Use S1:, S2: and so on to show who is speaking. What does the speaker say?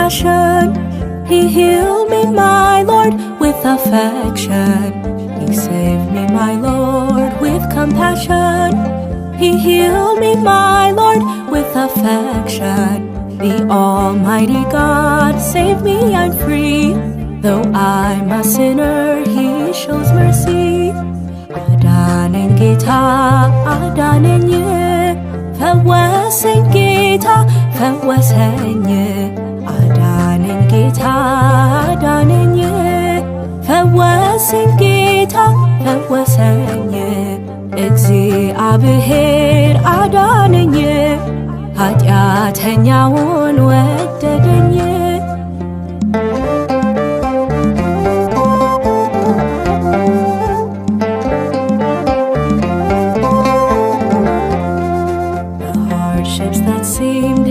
S1: compassion. He healed me, my Lord, with affection. He saved me, my Lord, with compassion. He healed me, my Lord, with affection. The Almighty God saved me, I'm free. Though I'm a sinner, He shows mercy. አዳነኝ ጌታ አዳነኝ፣ ፈወሰኝ ጌታ ፈወሰኝ። አዳነኝ ጌታ አዳነኝ፣ ፈወሰኝ ጌታ ፈወሰኝ። እግዚአብሔር አዳነኝ፣ ኃጢአተኛውን ወደደኝ። The hardships that seemed